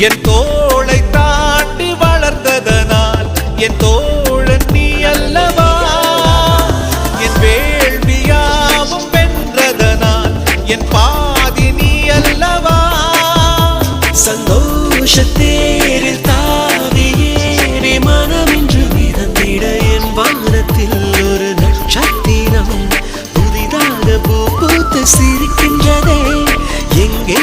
என் தோளை தாண்டி வளர்ந்ததனால் என் தோழன் நீ அல்லவா. என் வேள்வியாவும் வென்றதனால் என் பாதி நீ அல்லவா. சந்தோஷத்தேரில் தாவி ஏறி மனமின்று மிதந்திட என் வானத்தில் ஒரு நட்சத்திரம் புதிதாக பூ பூத்து சிரிக்கின்றதே. எங்கே